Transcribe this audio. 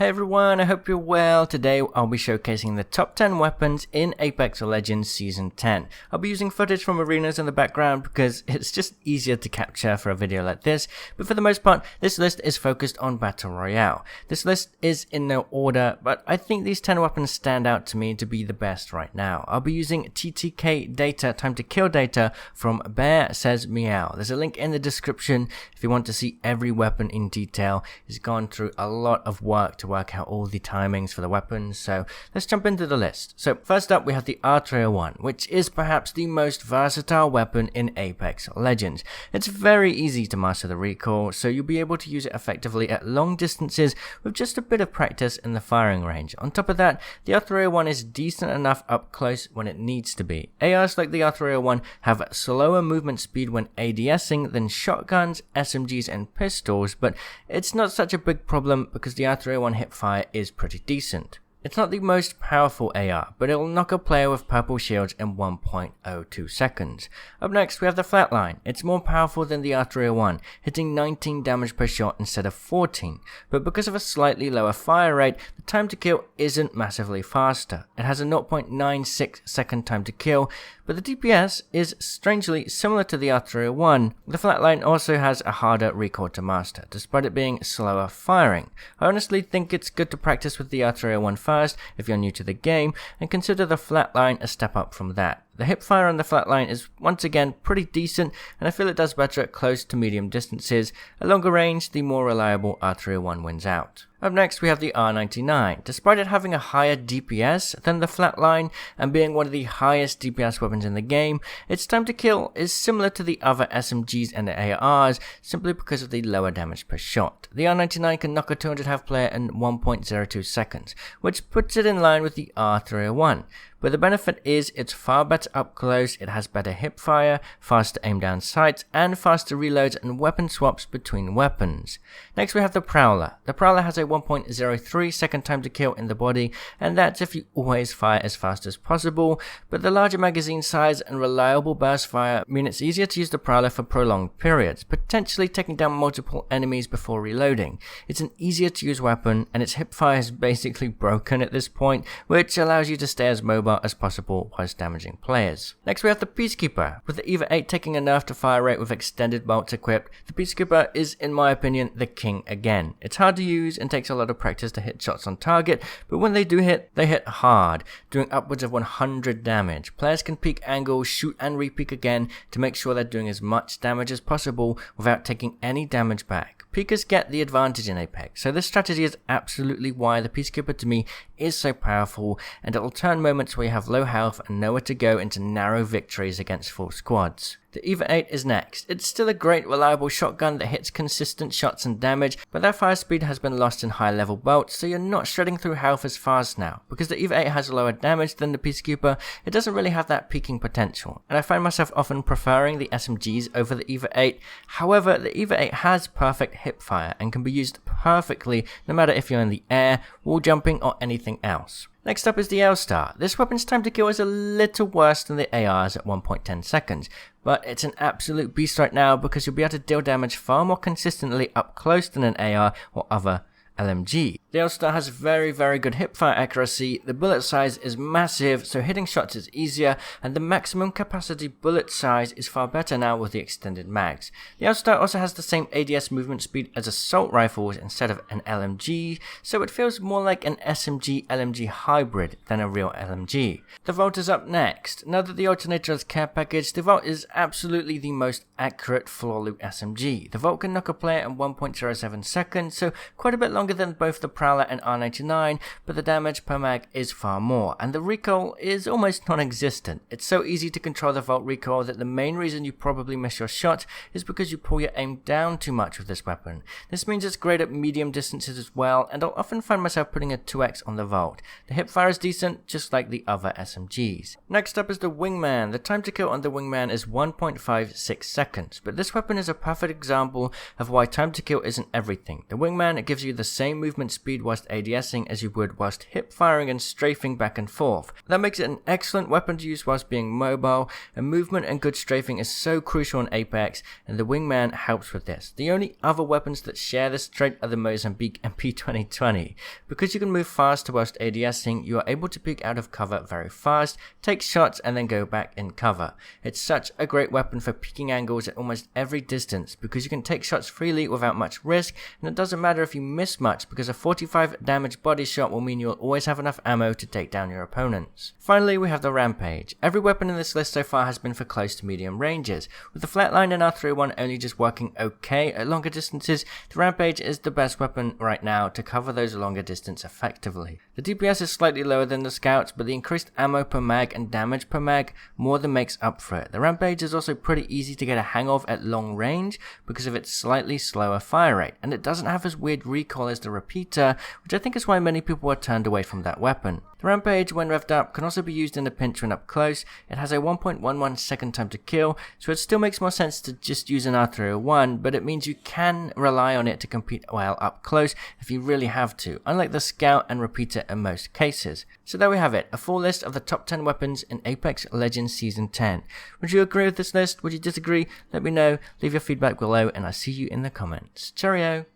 Hey everyone, I hope you're well. Today I'll be showcasing the top 10 weapons in Apex Legends Season 10. I'll be using footage from arenas in the background because it's just easier to capture for a video like this, but for the most part this list is focused on Battle Royale. This list is in no order, but I think these 10 weapons stand out to me to be the best right now. I'll be using TTK data, time to kill data from Bear Says Meow. There's a link in the description if you want to see every weapon in detail. It's gone through a lot of work to work out all the timings for the weapons, so let's jump into the list. So first up we have the R301, which is perhaps the most versatile weapon in Apex Legends. It's very easy to master the recoil, so you'll be able to use it effectively at long distances with just a bit of practice in the firing range. On top of that, the R301 is decent enough up close when it needs to be. ARs like the R301 have slower movement speed when ADSing than shotguns, SMGs and pistols, but it's not such a big problem because the R301 hipfire is pretty decent. It's not the most powerful AR, but it'll knock a player with purple shields in 1.02 seconds. Up next we have the Flatline. It's more powerful than the R301, hitting 19 damage per shot instead of 14, but because of a slightly lower fire rate, the time to kill isn't massively faster. It has a 0.96 second time to kill, but the DPS is strangely similar to the R301. The Flatline also has a harder recoil to master, despite it being slower firing. I honestly think it's good to practice with the R301 first if you're new to the game, and consider the Flatline a step up from that. The hipfire on the Flatline is once again pretty decent, and I feel it does better at close to medium distances. At longer range, the more reliable R301 wins out. Up next we have the R99. Despite it having a higher DPS than the Flatline and being one of the highest DPS weapons in the game, its time to kill is similar to the other SMGs and the ARs simply because of the lower damage per shot. The R99 can knock a 200 health player in 1.02 seconds, which puts it in line with the R301. But the benefit is it's far better up close, it has better hipfire, faster aim down sights, and faster reloads and weapon swaps between weapons. Next we have the Prowler. The Prowler has a 1.03 second time to kill in the body, and that's if you always fire as fast as possible, but the larger magazine size and reliable burst fire mean it's easier to use the Prowler for prolonged periods, potentially taking down multiple enemies before reloading. It's an easier to use weapon, and its hipfire is basically broken at this point, which allows you to stay as mobile as possible whilst damaging players. Next we have the Peacekeeper. With the EVA 8 taking a nerf to fire rate with extended bolts equipped, the Peacekeeper is in my opinion the king again. It's hard to use and takes a lot of practice to hit shots on target, but when they do hit, they hit hard, doing upwards of 100 damage. Players can peek angles, shoot and re-peek again to make sure they're doing as much damage as possible without taking any damage back. Peekers get the advantage in Apex, so this strategy is absolutely why the Peacekeeper to me is so powerful, and it'll turn moments where you have low health and nowhere to go into narrow victories against full squads. The EVA 8 is next. It's still a great reliable shotgun that hits consistent shots and damage, but that fire speed has been lost in high level bolts, so you're not shredding through health as fast now. Because the EVA 8 has lower damage than the Peacekeeper, it doesn't really have that peaking potential, and I find myself often preferring the SMGs over the EVA 8. However, the EVA 8 has perfect hipfire and can be used perfectly no matter if you're in the air, wall jumping or anything else. Next up is the L-Star. This weapon's time to kill is a little worse than the ARs at 1.10 seconds, but it's an absolute beast right now because you'll be able to deal damage far more consistently up close than an AR or other LMG. The L-Star has very good hipfire accuracy, the bullet size is massive so hitting shots is easier, and the maximum capacity bullet size is far better now with the extended mags. The L-Star also has the same ADS movement speed as assault rifles instead of an LMG, so it feels more like an SMG-LMG hybrid than a real LMG. The Vault is up next. Now that the alternator has care package, the Vault is absolutely the most accurate floor loot SMG. The Vault can knock a player in 1.07 seconds, so quite a bit longer than both the Prowler and R99, but the damage per mag is far more, and the recoil is almost non-existent. It's so easy to control the Vault recoil that the main reason you probably miss your shot is because you pull your aim down too much with this weapon. This means it's great at medium distances as well, and I'll often find myself putting a 2x on the Vault. The hipfire is decent, just like the other SMGs. Next up is the Wingman. The time to kill on the Wingman is 1.56 seconds, but this weapon is a perfect example of why time to kill isn't everything. The Wingman gives you the same movement speed whilst ADSing as you would whilst hip firing and strafing back and forth. That makes it an excellent weapon to use whilst being mobile, and movement and good strafing is so crucial in Apex, and the Wingman helps with this. The only other weapons that share this trait are the Mozambique and P2020. Because you can move fast whilst ADSing, you are able to peek out of cover very fast, take shots and then go back in cover. It's such a great weapon for peeking angles at almost every distance because you can take shots freely without much risk, and it doesn't matter if you miss much because a 45 damage body shot will mean you'll always have enough ammo to take down your opponents. Finally, we have the Rampage. Every weapon in this list so far has been for close to medium ranges, with the Flatline and R301 only just working okay at longer distances. The Rampage is the best weapon right now to cover those longer distance effectively. The DPS is slightly lower than the Scouts, but the increased ammo per mag and damage per mag more than makes up for it. The Rampage is also pretty easy to get a hang of at long range because of its slightly slower fire rate, and it doesn't have as weird recoil as the Repeater, which I think is why many people were turned away from that weapon. The Rampage, when revved up, can also be used in a pinch when up close. It has a 1.11 second time to kill, so it still makes more sense to just use an R301, but it means you can rely on it to compete while up close if you really have to, unlike the Scout and Repeater in most cases. So there we have it, a full list of the top 10 weapons in Apex Legends Season 10. Would you agree with this list? Would you disagree? Let me know, leave your feedback below, and I'll see you in the comments. Cheerio!